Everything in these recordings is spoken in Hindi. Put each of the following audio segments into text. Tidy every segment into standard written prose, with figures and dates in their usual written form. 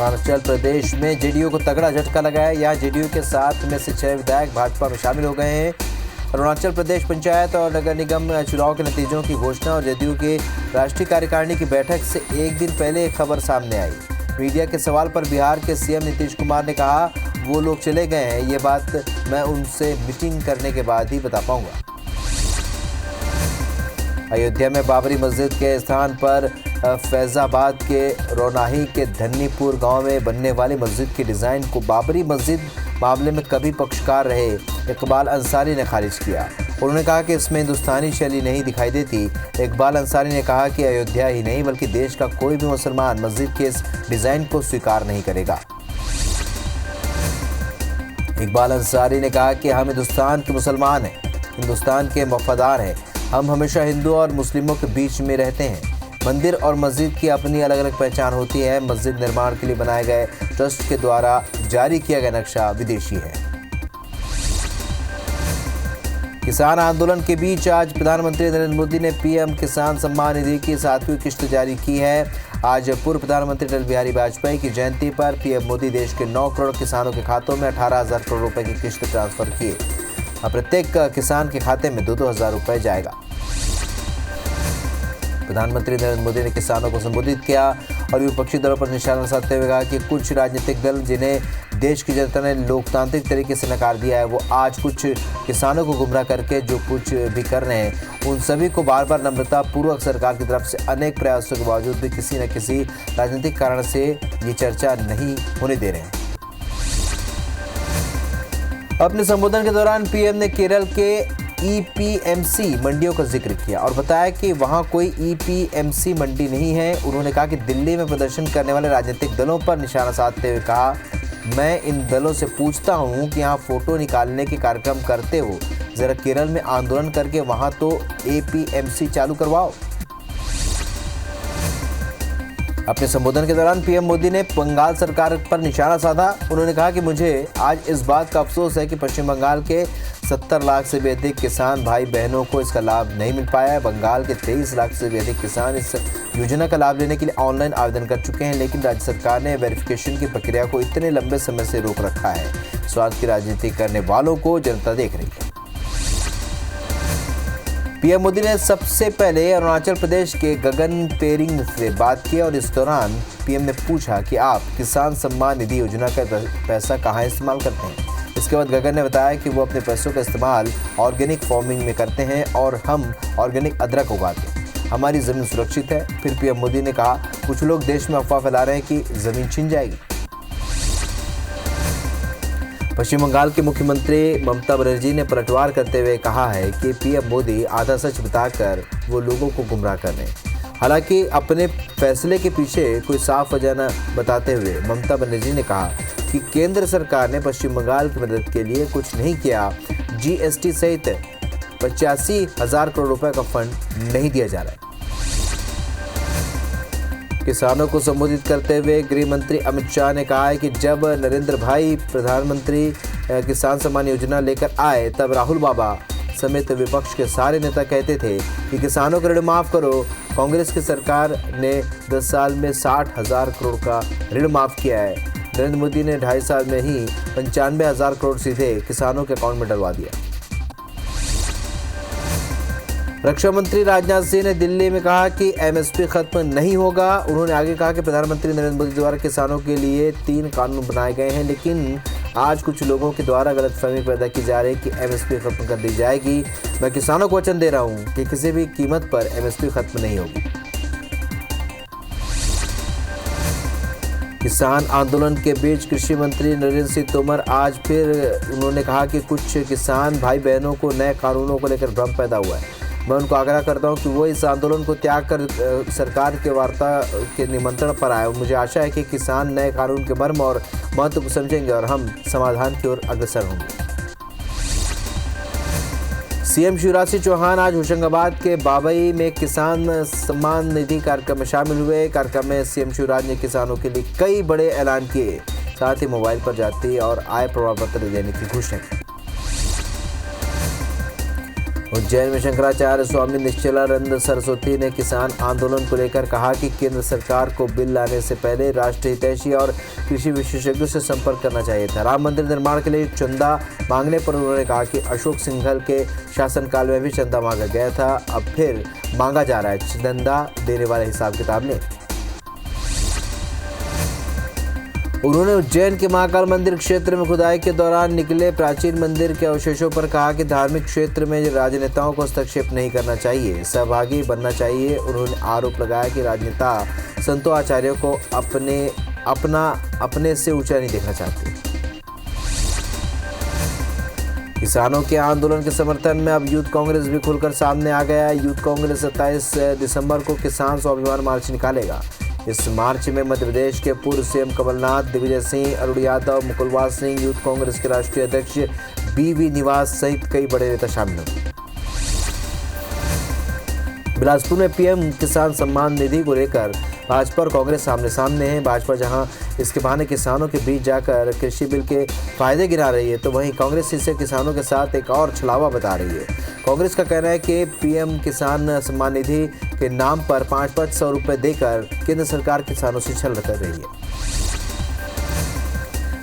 अरुणाचल प्रदेश में जेडीयू को तगड़ा झटका लगा है। यहाँ जेडीयू के 7 में से 6 विधायक भाजपा में शामिल हो गए हैं। अरुणाचल प्रदेश पंचायत और नगर निगम चुनाव के नतीजों की घोषणा और जेडीयू की राष्ट्रीय कार्यकारिणी की बैठक से एक दिन पहले एक खबर सामने आई। मीडिया के सवाल पर बिहार के सीएम नीतीश कुमार ने कहा, वो लोग चले गए हैं, ये बात मैं उनसे मीटिंग करने के बाद ही बता पाऊंगा। अयोध्या में बाबरी मस्जिद के स्थान पर फैजाबाद के रोनाही के धन्नीपुर गांव में बनने वाली मस्जिद की डिज़ाइन को बाबरी मस्जिद मामले में कभी पक्षकार रहे इकबाल अंसारी ने खारिज किया। उन्होंने कहा कि इसमें हिंदुस्तानी शैली नहीं दिखाई देती। इकबाल अंसारी ने कहा कि अयोध्या ही नहीं बल्कि देश का कोई भी मुसलमान मस्जिद के इस डिज़ाइन को स्वीकार नहीं करेगा। इकबाल अंसारी ने कहा कि हम हिंदुस्तान के मुसलमान हैं, हिंदुस्तान के वफादार हैं। हम हमेशा हिंदू और मुस्लिमों के बीच में रहते हैं। मंदिर और मस्जिद की अपनी अलग अलग पहचान होती है। मस्जिद निर्माण के लिए बनाए गए ट्रस्ट के द्वारा जारी किया गया नक्शा विदेशी है। किसान आंदोलन के बीच आज प्रधानमंत्री नरेंद्र मोदी ने पीएम किसान सम्मान निधि की 7वीं किश्त जारी की है। आज पूर्व प्रधानमंत्री अटल बिहारी वाजपेयी की जयंती पर पीएम मोदी देश के 9 करोड़ किसानों के खातों में 18,000 करोड़ रुपए की किश्त ट्रांसफर किए। प्रत्येक किसान के खाते में 2-2 हज़ार रुपए जाएगा। प्रधानमंत्री नरेंद्र मोदी ने किसानों को संबोधित किया और विपक्षी दलों पर निशाना साधते हुए कहा कि कुछ राजनीतिक दल जिन्हें देश की जनता ने लोकतांत्रिक तरीके से नकार दिया है, वो आज कुछ किसानों को गुमराह करके जो कुछ भी कर रहे हैं, उन सभी को बार बार नम्रता पूर्वक सरकार की तरफ से अनेक प्रयासों के बावजूद भी किसी न किसी राजनीतिक कारण से ये चर्चा नहीं होने दे रहे हैं। अपने संबोधन के दौरान पीएम ने केरल के ईपीएमसी मंडियों का जिक्र किया और बताया कि वहां कोई ईपीएमसी मंडी नहीं है। उन्होंने कहा कि दिल्ली में प्रदर्शन करने वाले राजनीतिक दलों पर निशाना साधते हुए कहा, मैं इन दलों से पूछता हूं कि यहाँ फोटो निकालने के कार्यक्रम करते हो, जरा केरल में आंदोलन करके वहां तो एपीएमसी चालू करवाओ। अपने संबोधन के दौरान पीएम मोदी ने बंगाल सरकार पर निशाना साधा। उन्होंने कहा कि मुझे आज इस बात का अफसोस है कि पश्चिम बंगाल के 70 लाख से भी अधिक किसान भाई बहनों को इसका लाभ नहीं मिल पाया है। बंगाल के 23 लाख से भी अधिक किसान इस योजना का लाभ लेने के लिए ऑनलाइन आवेदन कर चुके हैं, लेकिन राज्य सरकार ने वेरिफिकेशन की प्रक्रिया को इतने लंबे समय से रोक रखा है। स्वार्थ की राजनीति करने वालों को जनता देख रही है। पीएम मोदी ने सबसे पहले अरुणाचल प्रदेश के गगन पेरिंग से बात की और इस दौरान पीएम ने पूछा कि आप किसान सम्मान निधि योजना का पैसा कहाँ इस्तेमाल करते हैं। इसके बाद गगन ने बताया कि वो अपने पैसों का इस्तेमाल ऑर्गेनिक फार्मिंग में करते हैं और हम ऑर्गेनिक अदरक उगाते हैं। हमारी ज़मीन सुरक्षित है। फिर पीएम मोदी ने कहा, कुछ लोग देश में अफवाह फैला रहे हैं कि ज़मीन छिन जाएगी। पश्चिम बंगाल के मुख्यमंत्री ममता बनर्जी ने पलटवार करते हुए कहा है कि पीएम मोदी आधा सच बताकर वो लोगों को गुमराह कर रहे हैं। हालांकि अपने फैसले के पीछे कोई साफ वजह न बताते हुए ममता बनर्जी ने कहा कि केंद्र सरकार ने पश्चिम बंगाल की मदद के लिए कुछ नहीं किया। जीएसटी सहित 85,000 करोड़ रुपए का फंड नहीं दिया जा रहा है। किसानों को संबोधित करते हुए गृह मंत्री अमित शाह ने कहा है कि जब नरेंद्र भाई प्रधानमंत्री किसान सम्मान योजना लेकर आए, तब राहुल बाबा समेत विपक्ष के सारे नेता कहते थे कि किसानों को ऋण माफ़ करो। कांग्रेस की सरकार ने 10 साल में 60,000 करोड़ का ऋण माफ़ किया है। नरेंद्र मोदी ने 2.5 साल में ही 95,000 करोड़ सीधे किसानों के अकाउंट में डलवा दिया। रक्षा मंत्री राजनाथ सिंह ने दिल्ली में कहा कि एमएसपी खत्म नहीं होगा। उन्होंने आगे कहा कि प्रधानमंत्री नरेंद्र मोदी द्वारा किसानों के लिए 3 कानून बनाए गए हैं, लेकिन आज कुछ लोगों के द्वारा गलतफहमी पैदा की जा रही है कि एमएसपी खत्म कर दी जाएगी। मैं किसानों को वचन दे रहा हूं कि किसी भी कीमत पर एमएसपी खत्म नहीं होगी। किसान आंदोलन के बीच कृषि मंत्री नरेंद्र सिंह तोमर आज फिर उन्होंने कहा कि कुछ किसान भाई बहनों को नए कानूनों को लेकर भ्रम पैदा हुआ है। मैं उनको आग्रह करता हूं कि वो इस आंदोलन को त्याग कर सरकार के वार्ता के निमंत्रण पर आए। मुझे आशा है कि किसान नए कानून के मर्म और महत्व को समझेंगे और हम समाधान की ओर अग्रसर होंगे। सीएम शिवराज सिंह चौहान आज होशंगाबाद के बाबई में किसान सम्मान निधि कार्यक्रम में शामिल हुए। कार्यक्रम में सीएम शिवराज ने किसानों के लिए कई बड़े ऐलान किए, साथ ही मोबाइल पर जाति और आय प्रमाण पत्र देने की घोषणा की। उज्जैन में शंकराचार्य स्वामी निश्चलानंद सरस्वती ने किसान आंदोलन को लेकर कहा कि केंद्र सरकार को बिल लाने से पहले राष्ट्रीय हितैषी और कृषि विशेषज्ञों से संपर्क करना चाहिए था। राम मंदिर निर्माण के लिए चंदा मांगने पर उन्होंने कहा कि अशोक सिंघल के शासनकाल में भी चंदा मांगा गया था, अब फिर मांगा जा रहा है। चंदा देने वाले हिसाब किताब ने। उन्होंने उज्जैन के महाकाल मंदिर क्षेत्र में खुदाई के दौरान निकले प्राचीन मंदिर के अवशेषों पर कहा कि धार्मिक क्षेत्र में राजनेताओं को हस्तक्षेप नहीं करना चाहिए, सहभागी बनना चाहिए। उन्होंने आरोप लगाया कि राजनेता संतों आचार्यों को अपने से ऊंचा नहीं देखना चाहते। किसानों के आंदोलन के समर्थन में अब यूथ कांग्रेस भी खुलकर सामने आ गया है। यूथ कांग्रेस 27 दिसंबर को किसान स्वाभिमान मार्च निकालेगा। इस मार्च में मध्य प्रदेश के पूर्व सीएम कमलनाथ, दिग्विजय सिंह, अरुण यादव, मुकुलवास सिंह, यूथ कांग्रेस के राष्ट्रीय अध्यक्ष BV निवास सहित कई बड़े नेता शामिल होंगे। बिलासपुर में पीएम किसान सम्मान निधि को लेकर भाजपा और कांग्रेस आमने सामने हैं। भाजपा जहां इसके बहाने किसानों के बीच जाकर कृषि बिल के फायदे गिना रही है, तो वहीं कांग्रेस इसे किसानों के साथ एक और छलावा बता रही है। कांग्रेस का कहना है कि पीएम किसान सम्मान निधि के नाम पर 500 रुपये देकर केंद्र सरकार किसानों से छल कर रही है।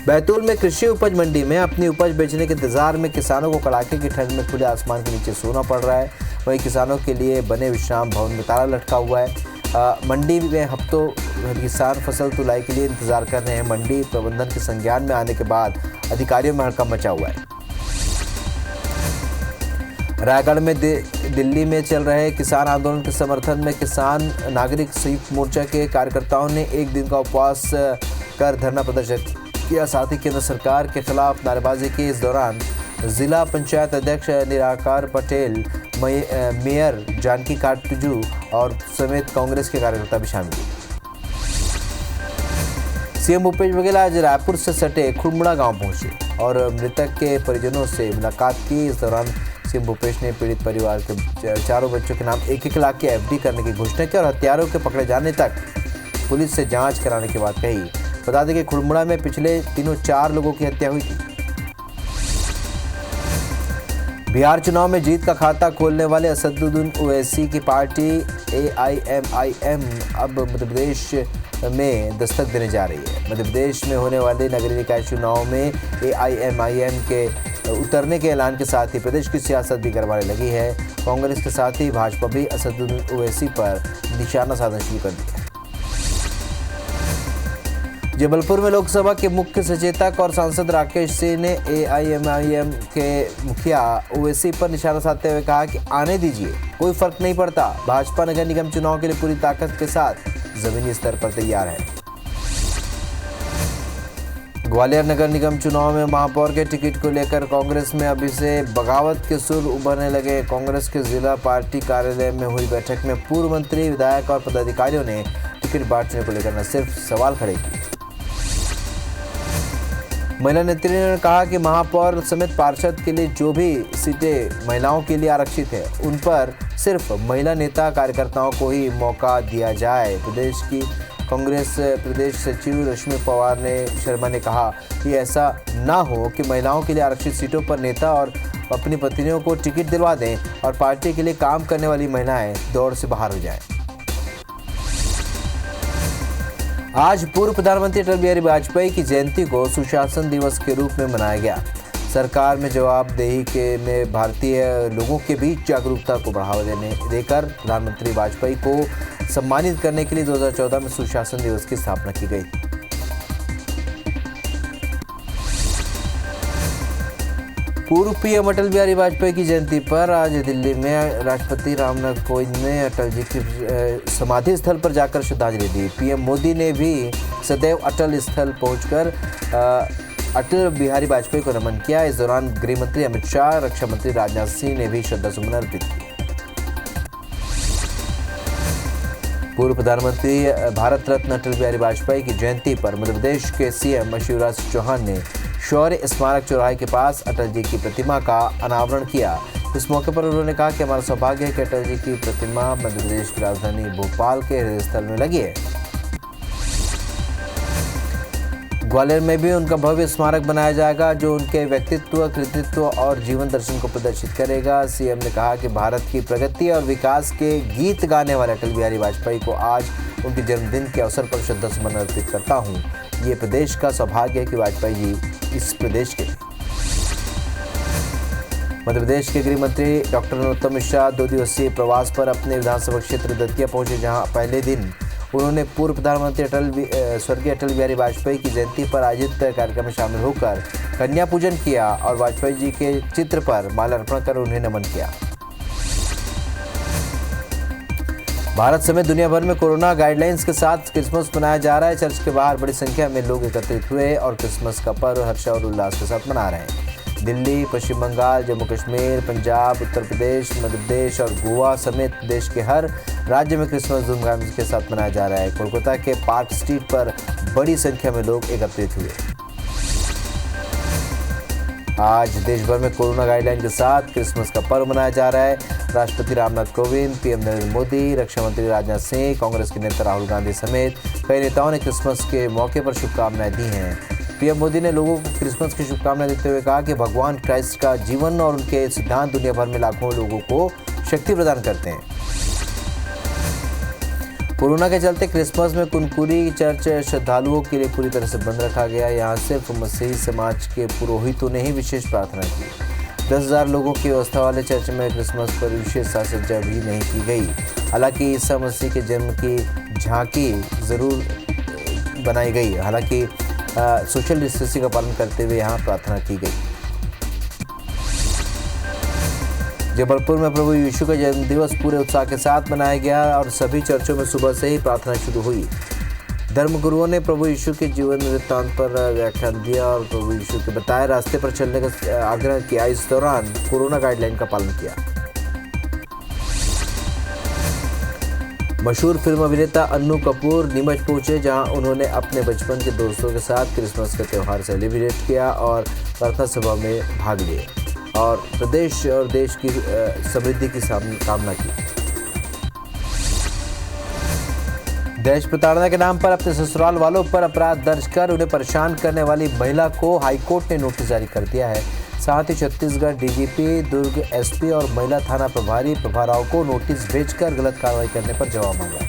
बैतूल में कृषि उपज मंडी में अपनी उपज बेचने के इंतजार में किसानों को कड़ाके की ठंड में खुले आसमान के नीचे सोना पड़ रहा है। वहीं किसानों के लिए बने विश्राम भवन में ताला लटका हुआ है। मंडी में हफ्तों किसान फसल तुलाई के लिए इंतजार कर रहे हैं। मंडी प्रबंधन के संज्ञान में आने के बाद अधिकारियों में हड़कंप मचा हुआ है। रायगढ़ में दिल्ली में चल रहे किसान आंदोलन के समर्थन में किसान नागरिक संयुक्त मोर्चा के कार्यकर्ताओं ने एक दिन का उपवास कर धरना प्रदर्शन किया। साथ ही केंद्र सरकार के खिलाफ नारेबाजी की। इस दौरान जिला पंचायत अध्यक्ष निराकार पटेल, मेयर जानकी काटजू और समेत कांग्रेस के कार्यकर्ता भी शामिल हुए। सीएम भूपेश बघेल आज रायपुर से सटे खुड़मुड़ा गांव पहुंचे और मृतक के परिजनों से मुलाकात की। इस दौरान सीएम भूपेश ने पीड़ित परिवार के 4 बच्चों के नाम 1-1 लाख की FD करने की घोषणा की और हत्यारों के पकड़े जाने तक पुलिस से जांच कराने की बात कही। बता दें कि खुड़मुड़ा में पिछले दिनों 4 लोगों की हत्या हुई थी। बिहार चुनाव में जीत का खाता खोलने वाले असदुद्दीन ओवैसी की पार्टी AIMIM अब मध्य प्रदेश में दस्तक देने जा रही है। मध्य प्रदेश में होने वाले नगरीय निकाय चुनाव में AIMIM के उतरने के ऐलान के साथ ही प्रदेश की सियासत भी गरमाने लगी है। कांग्रेस के साथ ही भाजपा भी असदुद्दीन ओवैसी पर निशाना साधना शुरू कर दिया है। जबलपुर में लोकसभा के मुख्य सचेतक और सांसद राकेश सिंह ने AIMIM के मुखिया ओवैसी पर निशाना साधते हुए कहा कि आने दीजिए, कोई फर्क नहीं पड़ता। भाजपा नगर निगम चुनाव के लिए पूरी ताकत के साथ जमीनी स्तर पर तैयार है। ग्वालियर नगर निगम चुनाव में महापौर के टिकट को लेकर कांग्रेस में अभी से बगावत के सुर उभरने लगे। कांग्रेस के जिला पार्टी कार्यालय में हुई बैठक में पूर्व मंत्री, विधायक और पदाधिकारियों ने टिकट बांटने को लेकर न सिर्फ सवाल खड़े किए। महिला नेत्री ने कहा कि महापौर समेत पार्षद के लिए जो भी सीटें महिलाओं के लिए आरक्षित है, उन पर सिर्फ महिला नेता कार्यकर्ताओं को ही मौका दिया जाए। प्रदेश की कांग्रेस प्रदेश सचिव रश्मि पवार शर्मा ने कहा कि ऐसा ना हो कि महिलाओं के लिए आरक्षित सीटों पर नेता और अपनी पत्नियों को टिकट दिलवा दें और पार्टी के लिए काम करने वाली महिलाएं दौड़ से बाहर हो जाएं। आज पूर्व प्रधानमंत्री अटल बिहारी वाजपेयी की जयंती को सुशासन दिवस के रूप में मनाया गया। सरकार में जवाबदेही में भारतीय लोगों के बीच जागरूकता को बढ़ावा देकर प्रधानमंत्री वाजपेयी को सम्मानित करने के लिए 2014 में सुशासन दिवस की स्थापना की गई। पूर्व पीएम अटल बिहारी वाजपेयी की जयंती पर आज दिल्ली में राष्ट्रपति रामनाथ कोविंद ने अटल जी की समाधि स्थल पर जाकर श्रद्धांजलि दी। पीएम मोदी ने भी सदैव अटल स्थल पहुंचकर अटल बिहारी वाजपेयी को नमन किया। इस दौरान गृह मंत्री अमित शाह, रक्षा मंत्री राजनाथ सिंह ने भी श्रद्धासुमन अर्पित किए। पूर्व प्रधानमंत्री भारत रत्न अटल बिहारी वाजपेयी की जयंती पर मध्य प्रदेश के सीएम शिवराज चौहान ने शौर्य स्मारक चौराहे के पास अटल जी की प्रतिमा का अनावरण किया। इस मौके पर उन्होंने कहा कि हमारा सौभाग्य है कि अटल जी की प्रतिमा मध्य प्रदेश की राजधानी भोपाल के हृदय स्थल में लगी है। ग्वालियर में भी उनका भव्य स्मारक बनाया जाएगा जो उनके व्यक्तित्व, कृतित्व और जीवन दर्शन को प्रदर्शित करेगा। सीएम ने कहा कि भारत की प्रगति और विकास के गीत गाने वाले अटल बिहारी वाजपेयी को आज उनके जन्मदिन के अवसर पर श्रद्धासुमन अर्पित करता हूँ। ये प्रदेश का सौभाग्य है कि वाजपेयी जी इस प्रदेश के मध्य प्रदेश के गृह मंत्री डॉक्टर नरोत्तम मिश्रा 2 दिवसीय प्रवास पर अपने विधानसभा क्षेत्र दतिया पहुंचे, जहां पहले दिन उन्होंने पूर्व प्रधानमंत्री स्वर्गीय अटल बिहारी वाजपेयी की जयंती पर आयोजित कार्यक्रम में शामिल होकर कन्या पूजन किया और वाजपेयी जी के चित्र पर माल्यार्पण कर उन्हें नमन किया। भारत समेत दुनिया भर में कोरोना गाइडलाइंस के साथ क्रिसमस मनाया जा रहा है। चर्च के बाहर बड़ी संख्या में लोग एकत्रित हुए और क्रिसमस का पर्व हर्ष और उल्लास के साथ मना रहे हैं। दिल्ली, पश्चिम बंगाल, जम्मू कश्मीर, पंजाब, उत्तर प्रदेश, मध्य प्रदेश और गोवा समेत देश के हर राज्य में क्रिसमस धूमधाम के साथ मनाया जा रहा है। कोलकाता के पार्क स्ट्रीट पर बड़ी संख्या में लोग एकत्रित हुए। आज देश भर में कोरोना गाइडलाइन के साथ क्रिसमस का पर्व मनाया जा रहा है। राष्ट्रपति रामनाथ कोविंद, पीएम नरेंद्र मोदी, रक्षा मंत्री राजनाथ सिंह, कांग्रेस के नेता राहुल गांधी समेत कई नेताओं ने क्रिसमस के मौके पर शुभकामनाएं दी हैं। पीएम मोदी ने लोगों को क्रिसमस की शुभकामनाएं देते हुए कहा कि भगवान क्राइस्ट का जीवन और उनके सिद्धांत दुनिया भर में लाखों लोगों को शक्ति प्रदान करते हैं। कोरोना के चलते क्रिसमस में कुनकुरी चर्च श्रद्धालुओं के लिए पूरी तरह से बंद रखा गया। यहां सिर्फ मसीही समाज के पुरोहितों ने ही विशेष प्रार्थना की। 10,000 लोगों की व्यवस्था वाले चर्च में क्रिसमस पर विशेष साज सज्जा भी नहीं की गई। हालांकि ईसा मसीह के जन्म की झांकी जरूर बनाई गई। हालांकि सोशल डिस्टेंसिंग का पालन करते हुए यहाँ प्रार्थना की गई। जबलपुर में प्रभु यीशु का जन्म दिवस पूरे उत्साह के साथ मनाया गया और सभी चर्चों में सुबह से ही प्रार्थना शुरू हुई। धर्मगुरुओं ने प्रभु यीशु के जीवन वृत्तांत पर व्याख्यान दिया और प्रभु यीशु के बताए रास्ते पर चलने का आग्रह किया। इस दौरान कोरोना गाइडलाइन का पालन किया। मशहूर फिल्म अभिनेता अन्नू कपूर नीमच पहुंचे, जहां उन्होंने अपने बचपन के दोस्तों के साथ क्रिसमस का त्यौहार सेलिब्रेट किया और प्रार्थना सभा में भाग लिए और प्रदेश और देश की समृद्धि की कामना की। दहेज प्रताड़ना के नाम पर अपने ससुराल वालों पर अपराध दर्ज कर उन्हें परेशान करने वाली महिला को हाईकोर्ट ने नोटिस जारी कर दिया है। साथ ही छत्तीसगढ़ डीजीपी, दुर्ग एसपी और महिला थाना प्रभारी प्रभा राव को नोटिस भेजकर गलत कार्रवाई करने पर जवाब मांगा।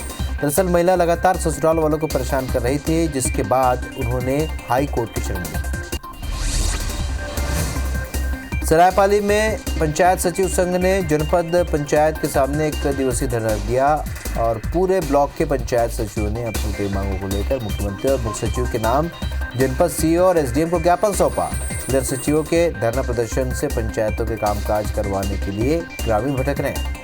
दरअसल महिला लगातार ससुराल वालों को परेशान कर रही थी, जिसके बाद उन्होंने हाई कोर्ट की शरण ली। सरायपाली में पंचायत सचिव संघ ने जनपद पंचायत के सामने 1 दिवसीय धरना दिया और पूरे ब्लॉक के पंचायत सचिवों ने अपनी कई मांगों को लेकर मुख्यमंत्री और मुख्य सचिव के नाम जनपद सीईओ और एसडीएम को ज्ञापन सौंपा। इधर सचिवों के धरना प्रदर्शन से पंचायतों के कामकाज करवाने के लिए ग्रामीण भटक रहे हैं।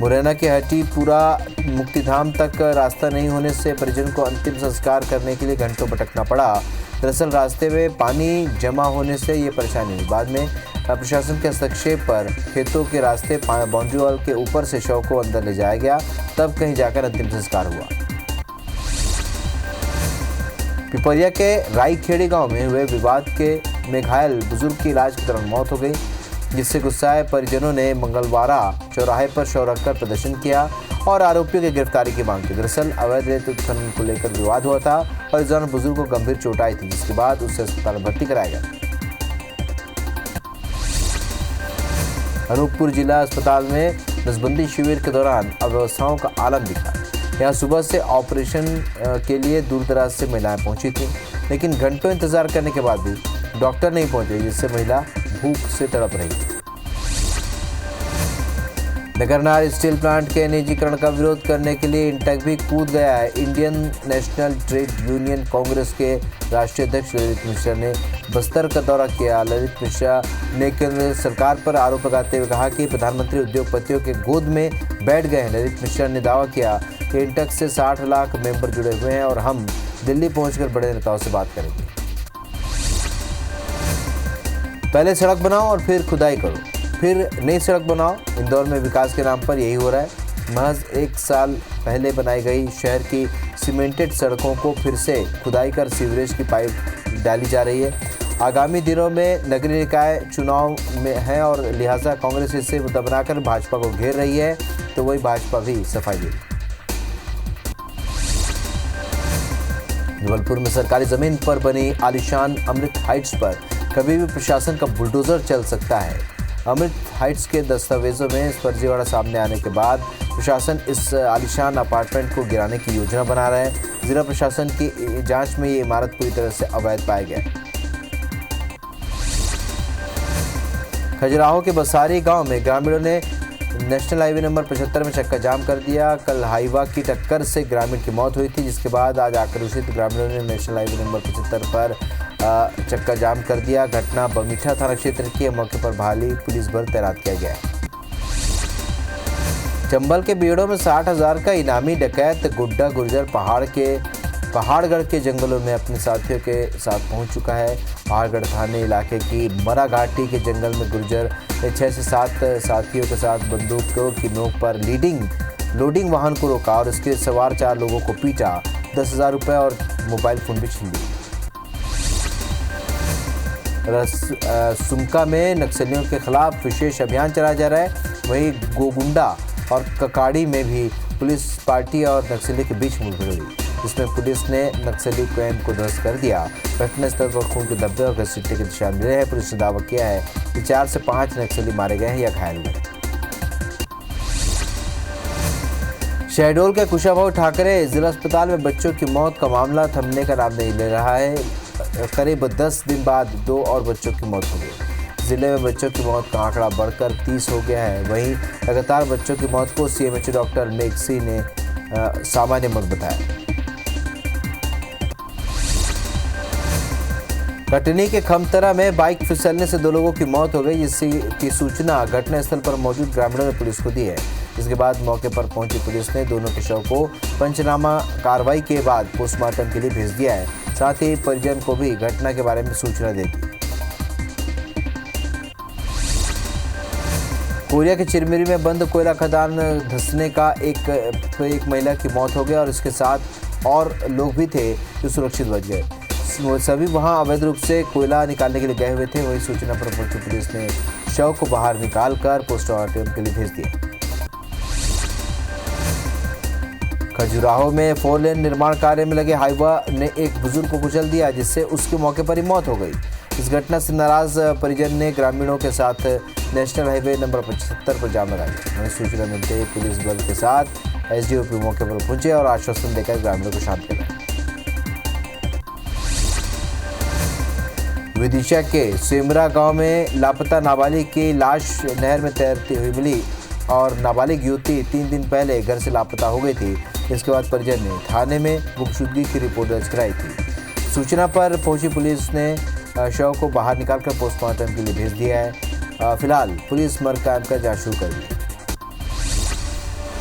मुरैना के हटीपुरा मुक्तिधाम तक रास्ता नहीं होने से परिजन को अंतिम संस्कार करने के लिए घंटों भटकना पड़ा। दरअसल रास्ते में पानी जमा होने से ये परेशानी हुई। बाद में प्रशासन के हस्तक्षेप पर खेतों के रास्ते बाउंड्री वॉल के ऊपर से शव को अंदर ले जाया गया, तब कहीं जाकर अंतिम संस्कार हुआ। पिपरिया के राईखेड़ी गांव में हुए विवाद में घायल बुजुर्ग की इलाज के दौरान मौत हो गई, जिससे गुस्साए परिजनों ने मंगलवार चौराहे पर शव रखकर प्रदर्शन किया और आरोपियों की गिरफ्तारी की मांग की। दरअसल अवैध रेत उत्खनन को लेकर विवाद हुआ था और इस दौरान बुजुर्ग को गंभीर चोट आई थी, जिसके बाद उसे अस्पताल में भर्ती कराया गया। अनूपपुर जिला अस्पताल में नसबंदी शिविर के दौरान अव्यवस्थाओं का आलम दिखा। यहाँ सुबह से ऑपरेशन के लिए दूर दराज से महिलाएं पहुंची थी, लेकिन घंटों इंतजार करने के बाद भी डॉक्टर नहीं पहुंचे, जिससे महिला भूख से तड़प रही। नगरनार स्टील प्लांट के निजीकरण का विरोध करने के लिए इंटेक भी कूद गया है। Indian national trade union Congress के राष्ट्रीय अध्यक्ष ललित मिश्रा ने बस्तर का दौरा किया। ललित मिश्रा ने केंद्र सरकार पर आरोप लगाते हुए कहा कि प्रधानमंत्री उद्योगपतियों के गोद में बैठ गए हैं। ललित मिश्रा ने दावा किया कि इंटेक से 60 लाख मेंबर जुड़े हुए हैं और हम दिल्ली पहुंचकर बड़े नेताओं से बात करेंगे। पहले सड़क बनाओ और फिर खुदाई करो, फिर नई सड़क बनाओ। इंदौर में विकास के नाम पर यही हो रहा है। महज 1 साल पहले बनाई गई शहर की सीमेंटेड सड़कों को फिर से खुदाई कर सीवरेज की पाइप डाली जा रही है। आगामी दिनों में नगरीय निकाय चुनाव में है और लिहाजा कांग्रेस इसे मुद्दा बनाकर भाजपा को घेर रही है, तो वही भाजपा भी सफाई दे। जबलपुर में सरकारी जमीन पर बनी आलीशान अमृत हाइट्स पर कभी भी प्रशासन का बुलडोजर चल सकता है। अमृत हाइट्स के दस्तावेजों में इस फर्जीवाड़ा सामने आने के बाद प्रशासन इस आलीशान अपार्टमेंट को गिराने की योजना बना रहा है। जिला प्रशासन की जांच में ये इमारत पूरी तरह से अवैध पाई गई। खजुराहो के बसारी गांव में ग्रामीणों ने नेशनल हाईवे नंबर 75 में चक्का जाम कर दिया। कल हाईवा की टक्कर से ग्रामीण की मौत हुई थी, जिसके बाद आज आक्रोशित ग्रामीणों ने नेशनल हाईवे नंबर 75 पर चक्का जाम कर दिया। घटना बमीठा थाना क्षेत्र के मौके पर भारी पुलिस बल तैनात किया गया है। चंबल के बीड़ों में 60,000 का इनामी डकैत गुड्डा गुर्जर पहाड़गढ़ के जंगलों में अपने साथियों के साथ पहुंच चुका है। पहाड़गढ़ थाने इलाके की मरा घाटी के जंगल में गुर्जर ने 6 से 7 साथियों के साथ बंदूकों की नोक पर लोडिंग वाहन को रोका और इसके सवार 4 लोगों को पीटा। 10,000 रुपये और मोबाइल फोन भी छीन लिए। सुमका में नक्सलियों के खिलाफ विशेष अभियान चलाया जा रहा है। वहीं गोगुंडा और ककाड़ी में भी पुलिस पार्टी और नक्सली के बीच मुठभेड़ हुई, जिसमें पुलिस ने नक्सली कैंप को ध्वस्त कर दिया। घटनास्थल पर खून के धब्बे और घसीटने के निशान मिले हैं। पुलिस ने दावा किया है कि 4 से 5 नक्सली मारे गए हैं या घायल हुए। शहडोल के कुशाभाऊ ठाकरे जिला अस्पताल में बच्चों की मौत का मामला थमने का नाम नहीं ले रहा है। करीब 10 दिन बाद 2 और बच्चों की मौत हो गई। जिले में बच्चों की मौत का आंकड़ा बढ़कर 30 हो गया है। वहीं लगातार बच्चों की मौत को सीएमएचओ डॉक्टर मेघसी ने सामान्य मौत बताया। कटनी के खमतरा में बाइक फिसलने से 2 लोगों की मौत हो गई, जिसकी सूचना घटनास्थल पर मौजूद ग्रामीणों ने पुलिस को दी है। इसके बाद मौके पर पहुंची पुलिस ने दोनों के शव को पंचनामा कार्रवाई के बाद पोस्टमार्टम के लिए भेज दिया है। साथ ही परिजन को भी घटना के बारे में सूचना दे दी। कोरिया के चिरमिरी में बंद कोयला खदान धंसने का एक महिला की मौत हो गई और इसके साथ और लोग भी थे जो सुरक्षित बच गए। सभी वहां अवैध रूप से कोयला निकालने के लिए गए हुए थे। वही सूचना पर पहुंची पुलिस ने शव को बाहर निकालकर पोस्टमार्टम के लिए भेज दिया। खजुराहो में 4 लेन निर्माण कार्य में लगे हाईवा ने एक बुजुर्ग को कुचल दिया, जिससे उसके मौके पर ही मौत हो गई। इस घटना से नाराज परिजन ने ग्रामीणों के साथ नेशनल हाईवे नंबर 75 पर जाम लगा दिया। वहीं सूचना मिलते ही पुलिस बल के साथ एसडीओपी मौके पर पहुंचे और आश्वासन देकर ग्रामीणों को शांत कराया। विदिशा के सेमरा गांव में लापता नाबालिग की लाश नहर में तैरती हुई मिली और नाबालिग युवती 3 दिन पहले घर से लापता हो गई थी। इसके बाद परिजन ने थाने में गुमशुदगी की रिपोर्ट दर्ज कराई थी। सूचना पर पहुंची पुलिस ने शव को बाहर निकालकर पोस्टमार्टम के लिए भेज दिया है। फिलहाल पुलिस मर्ग कायम कर जांच शुरू कर दी।